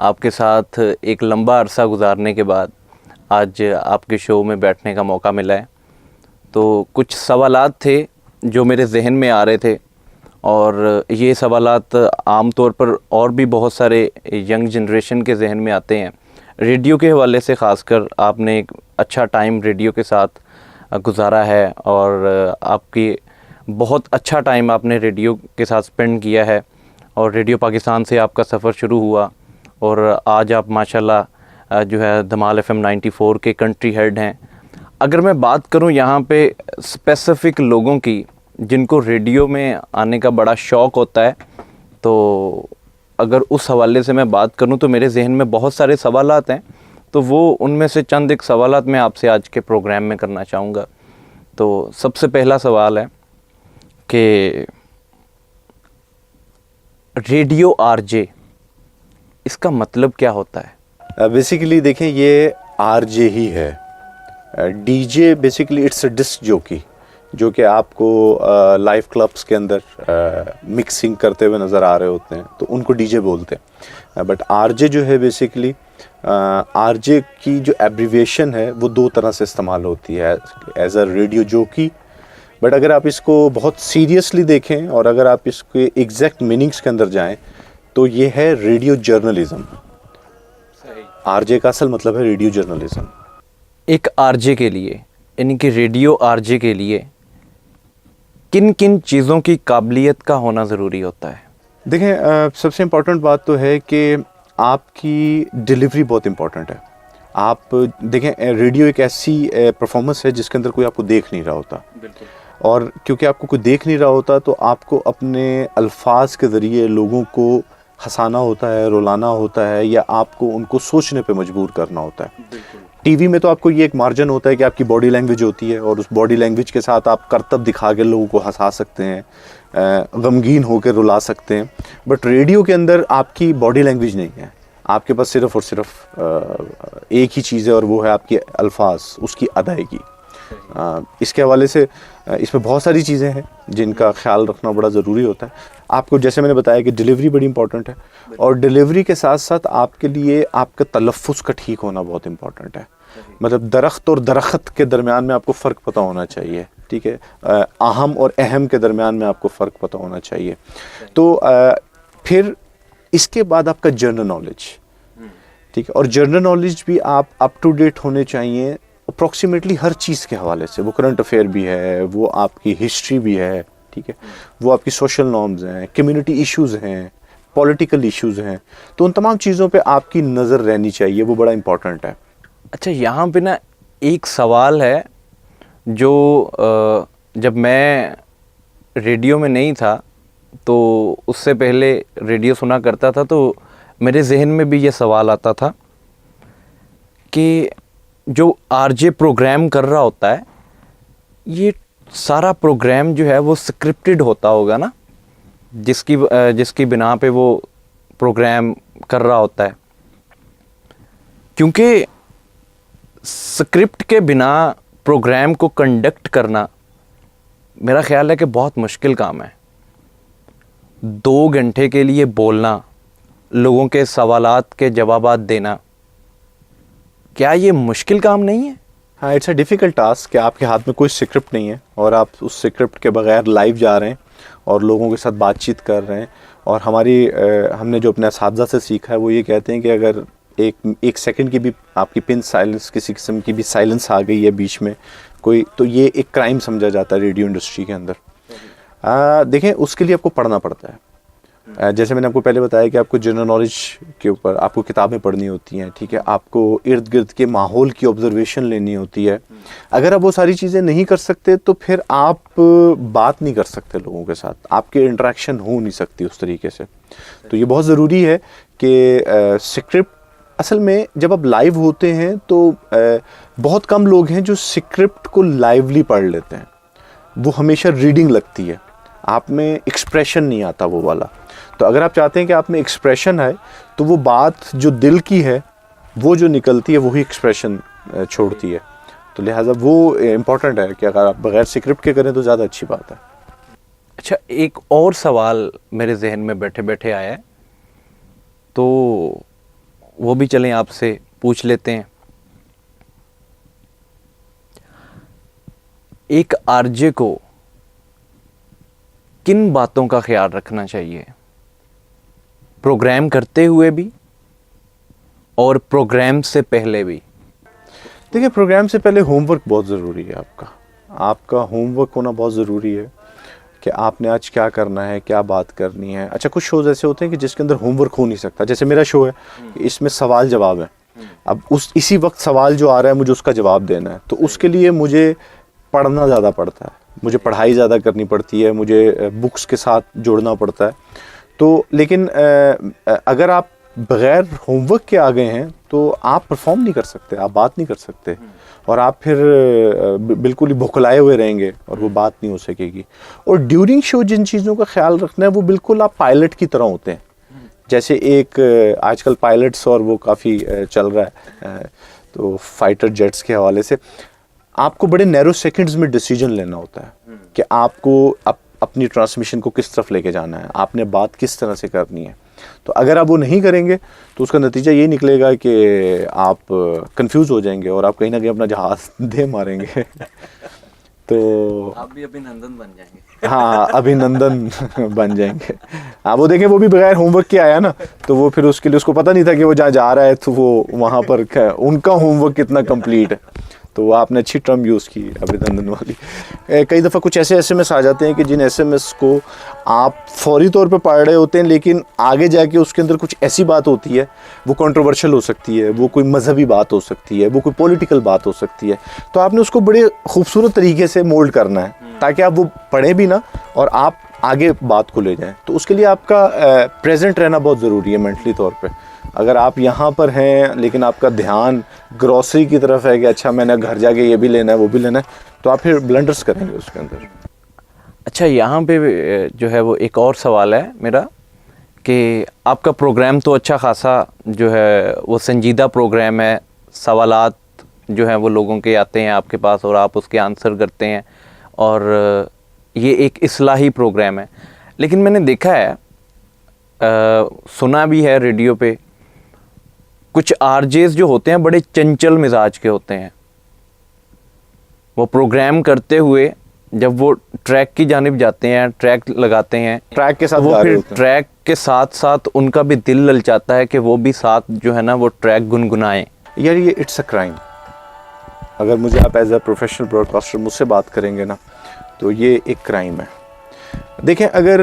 आपके साथ एक लंबा अरसा गुजारने के बाद आज आपके शो में बैठने का मौका मिला है। तो कुछ सवालात थे जो मेरे जहन में आ रहे थे और ये सवालात आम तौर पर और भी बहुत सारे यंग जनरेशन के जहन में आते हैं। रेडियो के हवाले से ख़ासकर आपने एक अच्छा टाइम रेडियो के साथ गुजारा है और आपकी बहुत अच्छा टाइम आपने रेडियो के साथ स्पेंड किया है और रेडियो पाकिस्तान से आपका सफ़र शुरू हुआ और आज आप माशाल्लाह जो है धमाल FM 94 के कंट्री हेड हैं। अगर मैं बात करूं यहाँ पे स्पेसिफ़िक लोगों की जिनको रेडियो में आने का बड़ा शौक़ होता है, तो अगर उस हवाले से मैं बात करूं तो मेरे जहन में बहुत सारे सवालात हैं। तो वो उनमें से चंद एक सवालात मैं आपसे आज के प्रोग्राम में करना चाहूँगा। तो सबसे पहला सवाल है कि रेडियो आरजे, इसका मतलब क्या होता है? बेसिकली देखें, ये आरजे ही है। DJ basically it's a disc jockey, जो कि आपको लाइव क्लब्स के अंदर मिक्सिंग करते हुए नज़र आ रहे होते हैं, तो उनको डीजे बोलते हैं। बट आरजे जो है बेसिकली आरजे की जो एब्रीविएशन है वो दो तरह से इस्तेमाल होती है, as a radio jockey. But अगर आप इसको बहुत सीरियसली देखें और अगर आप इसके एग्जैक्ट मीनिंग्स के अंदर जाएं तो ये है रेडियो जर्नलिज्म। आरजे का असल मतलब है रेडियो जर्नलिज्म। एक आरजे के लिए, यानी कि रेडियो आरजे के लिए किन किन चीज़ों की काबिलियत का होना ज़रूरी होता है? देखें, सबसे इम्पॉर्टेंट बात तो है कि आपकी डिलीवरी बहुत इम्पॉर्टेंट है। आप देखें, रेडियो एक ऐसी परफॉर्मेंस है जिसके अंदर कोई आपको देख नहीं रहा होता। बिल्कुल। और क्योंकि आपको कोई देख नहीं रहा होता तो आपको अपने अल्फाज के ज़रिए लोगों को हंसाना होता है, रुलाना होता है, या आपको उनको सोचने पे मजबूर करना होता है। टीवी में तो आपको ये एक मार्जिन होता है कि आपकी बॉडी लैंग्वेज होती है और उस बॉडी लैंग्वेज के साथ आप करतब दिखा के लोगों को हंसा सकते हैं, गमगीन होकर रुला सकते हैं। बट रेडियो के अंदर आपकी बॉडी लैंग्वेज नहीं है, आपके पास सिर्फ़ और सिर्फ एक ही चीज़ है और वो है आपके अल्फाज, उसकी अदायगी। इसके हवाले से इसमें बहुत सारी चीज़ें हैं जिनका ख्याल रखना बड़ा ज़रूरी होता है। आपको जैसे मैंने बताया कि डिलीवरी बड़ी इंपॉर्टेंट है और डिलीवरी के साथ साथ आपके लिए आपका तलफ़्फ़ुज़ का ठीक होना बहुत इंपॉर्टेंट है। मतलब दरख्त और दरख्त के दरमियान में आपको फ़र्क पता होना चाहिए, ठीक है। अहम और अहम के दरमियान में आपको फ़र्क पता होना चाहिए। तो फिर इसके बाद आपका जनरल नॉलेज, ठीक है। और जनरल नॉलेज भी आप अप टू डेट होने चाहिए अप्रॉक्सीमेटली हर चीज़ के हवाले से। वो करंट अफेयर भी है, वो आपकी हिस्ट्री भी है, ठीक है, वो आपकी सोशल नॉर्म्स हैं, कम्युनिटी इश्यूज़ हैं, पॉलिटिकल इश्यूज़ हैं। तो उन तमाम चीज़ों पे आपकी नज़र रहनी चाहिए, वो बड़ा इंपॉर्टेंट है। अच्छा, यहाँ पे ना एक सवाल है जो जब मैं रेडियो में नहीं था तो उससे पहले रेडियो सुना करता था, तो मेरे जहन में भी ये सवाल आता था कि जो आरजे प्रोग्राम कर रहा होता है, ये सारा प्रोग्राम जो है वो स्क्रिप्टेड होता होगा ना, जिसकी बिना पे वो प्रोग्राम कर रहा होता है, क्योंकि स्क्रिप्ट के बिना प्रोग्राम को कंडक्ट करना मेरा ख्याल है कि बहुत मुश्किल काम है। 2 घंटे के लिए बोलना, लोगों के सवालात के जवाबात देना, क्या ये मुश्किल काम नहीं है? हाँ, इट्स अ डिफ़िकल्ट टास्क कि आपके हाथ में कोई स्क्रिप्ट नहीं है और आप उस स्क्रिप्ट के बगैर लाइव जा रहे हैं और लोगों के साथ बातचीत कर रहे हैं। और हमने जो अपने असातिज़ा से सीखा है वो ये कहते हैं कि अगर एक सेकंड की भी आपकी पिन साइलेंस, किसी किस्म की भी साइलेंस आ गई है बीच में कोई, तो ये एक क्राइम समझा जाता है रेडियो इंडस्ट्री के अंदर। देखें, उसके लिए आपको पढ़ना पड़ता है। जैसे मैंने आपको पहले बताया कि आपको जनरल नॉलेज के ऊपर आपको किताबें पढ़नी होती हैं, ठीक है। आपको इर्द गिर्द के माहौल की ऑब्जर्वेशन लेनी होती है। अगर आप वो सारी चीज़ें नहीं कर सकते तो फिर आप बात नहीं कर सकते लोगों के साथ, आपके इंटरेक्शन हो नहीं सकती उस तरीके से। तो ये बहुत ज़रूरी है कि स्क्रिप्ट, असल में जब आप लाइव होते हैं तो बहुत कम लोग हैं जो स्क्रिप्ट को लाइवली पढ़ लेते हैं। वो हमेशा रीडिंग लगती है, आप में एक्सप्रेशन नहीं आता वो वाला। तो अगर आप चाहते हैं कि आप में एक्सप्रेशन है तो वो बात जो दिल की है वो जो निकलती है वही एक्सप्रेशन छोड़ती है। तो लिहाजा वो इम्पॉर्टेंट है कि अगर आप बगैर स्क्रिप्ट के करें तो ज़्यादा अच्छी बात है। अच्छा, एक और सवाल मेरे जहन में बैठे बैठे आया है, तो वो भी चलें आपसे पूछ लेते हैं। एक आरजे को किन बातों का ख्याल रखना चाहिए, प्रोग्राम करते हुए भी और प्रोग्राम से पहले भी? देखिए, प्रोग्राम से पहले होमवर्क बहुत ज़रूरी है। आपका होमवर्क होना बहुत ज़रूरी है कि आपने आज क्या करना है, क्या बात करनी है। अच्छा, कुछ शोज़ ऐसे होते हैं कि जिसके अंदर होमवर्क हो नहीं सकता, जैसे मेरा शो है, इसमें सवाल जवाब है। अब इसी वक्त सवाल जो आ रहा है मुझे उसका जवाब देना है, तो उसके लिए मुझे पढ़ना ज़्यादा पड़ता है, मुझे पढ़ाई ज़्यादा करनी पड़ती है, मुझे बुक्स के साथ जोड़ना पड़ता है। तो लेकिन अगर आप बग़ैर होमवर्क के आ गए हैं तो आप परफॉर्म नहीं कर सकते, आप बात नहीं कर सकते, और आप फिर बिल्कुल ही बौखलाए हुए रहेंगे और वो बात नहीं हो सकेगी। और ड्यूरिंग शो जिन चीज़ों का ख्याल रखना है वो बिल्कुल आप पायलट की तरह होते हैं। जैसे एक आजकल पायलट्स और वो काफ़ी चल रहा है, तो फाइटर जेट्स के हवाले से आपको बड़े नैरो सेकंड्स में डिसीजन लेना होता है कि आपको अपनी ट्रांसमिशन को किस तरफ लेके जाना है, आपने बात किस तरह से करनी है। तो अगर आप वो नहीं करेंगे तो उसका नतीजा ये निकलेगा कि आप कंफ्यूज हो जाएंगे और आप कहीं ना कहीं अपना जहाज दे मारेंगे। तो आप भी अभिनंदन बन जाएंगे। हाँ, अभिनंदन बन जाएंगे। हाँ, वो देखें, वो भी बगैर होमवर्क के आया ना, तो वो फिर उसके लिए उसको पता नहीं था कि वो जहाँ जा रहा है तो वो वहाँ पर उनका होमवर्क कितना कंप्लीट है। तो वो आपने अच्छी टर्म यूज़ की, अभिनंदन वाली। कई दफ़ा कुछ ऐसे एसएमएस आ जाते हैं कि जिन एसएमएस को आप फौरी तौर पे पढ़ रहे होते हैं, लेकिन आगे जाके उसके अंदर कुछ ऐसी बात होती है, वो कंट्रोवर्शियल हो सकती है, वो कोई मजहबी बात हो सकती है, वो कोई पॉलिटिकल बात हो सकती है। तो आपने उसको बड़े खूबसूरत तरीके से मोल्ड करना है ताकि आप वो पढ़ें भी ना और आप आगे बात को ले जाएँ। तो उसके लिए आपका प्रेजेंट रहना बहुत ज़रूरी है मेंटली तौर पर। अगर आप यहाँ पर हैं लेकिन आपका ध्यान ग्रॉसरी की तरफ है कि अच्छा मैंने घर जाके ये भी लेना है वो भी लेना है, तो आप फिर ब्लंडर्स करेंगे उसके अंदर। अच्छा, यहाँ पे जो है वो एक और सवाल है मेरा कि आपका प्रोग्राम तो अच्छा खासा जो है वो संजीदा प्रोग्राम है, सवालात जो हैं वो लोगों के आते हैं आपके पास और आप उसके आंसर करते हैं, और ये एक इस्लाही प्रोग्राम है। लेकिन मैंने देखा है, सुना भी है रेडियो पे, कुछ आरजेस जो होते हैं बड़े चंचल मिजाज के होते हैं। वो प्रोग्राम करते हुए जब वो ट्रैक की जानिब जाते हैं, ट्रैक लगाते हैं, ट्रैक के साथ वो फिर ट्रैक के साथ साथ उनका भी दिल ललचाता है कि वो भी साथ जो है ना वो ट्रैक गुनगुनाएं। यार, ये इट्स अ क्राइम। अगर मुझे आप एज अ प्रोफेशनल ब्रॉडकास्टर मुझसे बात करेंगे ना, तो ये एक क्राइम है। देखें, अगर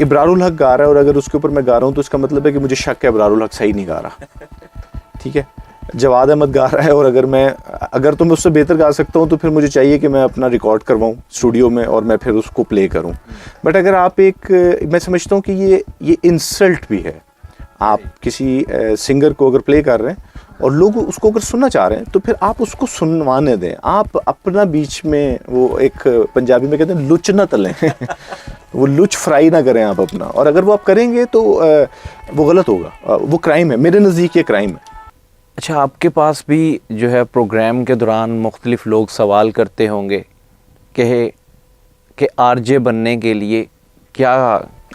इब्रारुल हक गा रहा है और अगर उसके ऊपर मैं गा रहा हूँ तो इसका मतलब है कि मुझे शक है इब्रारुल हक सही नहीं गा रहा। ठीक है, जवाद अहमद गा रहा है और अगर तो मैं उससे बेहतर गा सकता हूँ तो फिर मुझे चाहिए कि मैं अपना रिकॉर्ड करवाऊँ स्टूडियो में और मैं फिर उसको प्ले करूँ। बट अगर आप मैं समझता हूँ कि ये इंसल्ट भी है। आप किसी सिंगर को अगर प्ले कर रहे हैं और लोग उसको अगर सुनना चाह रहे हैं तो फिर आप उसको सुनवाने दें। आप अपना बीच में वो एक पंजाबी में कहते हैं लुच ना तलें वो लुच फ्राई ना करें आप अपना, और अगर वो आप करेंगे तो वो गलत होगा, वो क्राइम है, मेरे नज़दीक ये क्राइम है। अच्छा, आपके पास भी जो है प्रोग्राम के दौरान मुख्तलिफ लोग सवाल करते होंगे कि आरजे बनने के लिए क्या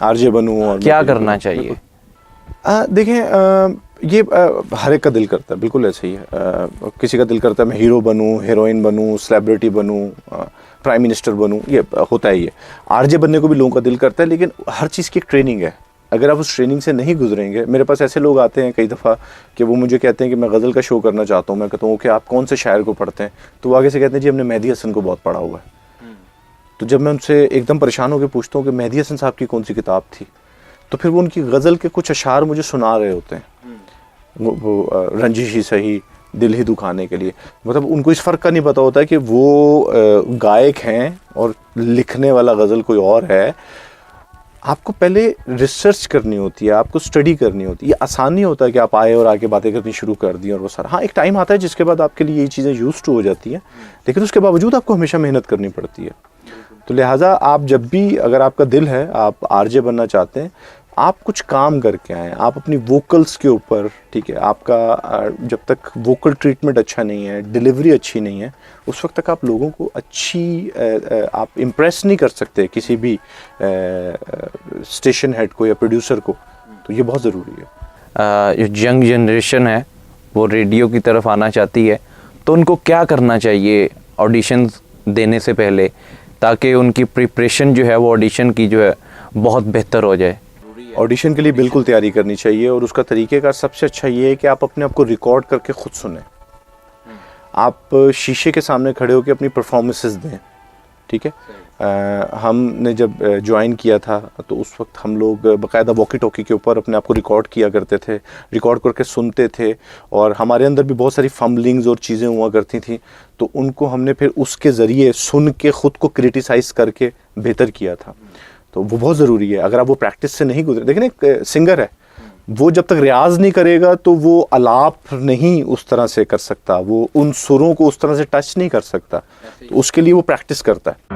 आरजे बनूं और क्या करना चाहिए? देखें, ये हर एक का दिल करता है, बिल्कुल ऐसे ही है। किसी का दिल करता है मैं हीरो बनूं, हीरोइन बनूं, सेलिब्रिटी बनूं, प्राइम मिनिस्टर बनूं, ये होता है। ये आरजे बनने को भी लोगों का दिल करता है, लेकिन हर चीज़ की एक ट्रेनिंग है। अगर आप उस ट्रेनिंग से नहीं गुजरेंगे, मेरे पास ऐसे लोग आते हैं कई दफ़ा कि वो मुझे कहते हैं कि मैं गज़ल का शो करना चाहता हूँ। मैं कहता हूँ कि आप कौन से शायर को पढ़ते हैं? तो वो आगे से कहते हैं जी हमने मेहदी हसन को बहुत पढ़ा हुआ है। तो जब मैं उनसे एकदम परेशान होकर पूछता हूँ कि मेहदी हसन साहब की कौन सी किताब थी, तो फिर वो उनकी गज़ल के कुछ अशार मुझे सुना रहे होते हैं। वो रंजिश ही सही, दिल ही दुखाने के लिए, मतलब उनको इस फ़र्क का नहीं पता होता है कि वो गायक हैं और लिखने वाला गज़ल कोई और है। आपको पहले रिसर्च करनी होती है, आपको स्टडी करनी होती है। ये आसान नहीं होता कि आप आए और आके बातें करनी शुरू कर दी और वो सारा। हाँ, एक टाइम आता है जिसके बाद आपके लिए ये चीज़ें यूज्ड टू हो जाती हैं, लेकिन उसके बावजूद आपको हमेशा मेहनत करनी पड़ती है। तो लिहाजा आप जब भी, अगर आपका दिल है, आप आरजे बनना चाहते हैं, आप कुछ काम करके आएँ। आप अपनी वोकल्स के ऊपर, ठीक है, आपका जब तक वोकल ट्रीटमेंट अच्छा नहीं है, डिलीवरी अच्छी नहीं है, उस वक्त तक आप लोगों को आप इम्प्रेस नहीं कर सकते किसी भी स्टेशन हेड को या प्रोड्यूसर को। तो ये बहुत ज़रूरी है। जो यंग जनरेशन है वो रेडियो की तरफ आना चाहती है, तो उनको क्या करना चाहिए ऑडिशंस देने से पहले, ताकि उनकी प्रिपरेशन जो है वो ऑडिशन की जो है बहुत बेहतर हो जाए? ऑडिशन के लिए बिल्कुल तैयारी करनी चाहिए, और उसका तरीक़ेकार सबसे अच्छा ये है कि आप अपने आप को रिकॉर्ड करके खुद सुने। आप शीशे के सामने खड़े होकर अपनी परफॉर्मेंसेस दें, ठीक है। हमने जब ज्वाइन किया था तो उस वक्त हम लोग बाकायदा वॉकी टॉकी के ऊपर अपने आप को रिकॉर्ड किया करते थे, रिकॉर्ड करके सुनते थे, और हमारे अंदर भी बहुत सारी फम्बलिंग्स और चीज़ें हुआ करती थी, तो उनको हमने फिर उसके ज़रिए सुन के ख़ुद को क्रिटिसाइज़ करके बेहतर किया था। तो वो बहुत ज़रूरी है। अगर आप वो प्रैक्टिस से नहीं गुजरे, देखिए ना एक सिंगर है, वो जब तक रियाज नहीं करेगा तो वो अलाप नहीं उस तरह से कर सकता, वो उन सुरों को उस तरह से टच नहीं कर सकता, तो उसके लिए वो प्रैक्टिस करता है।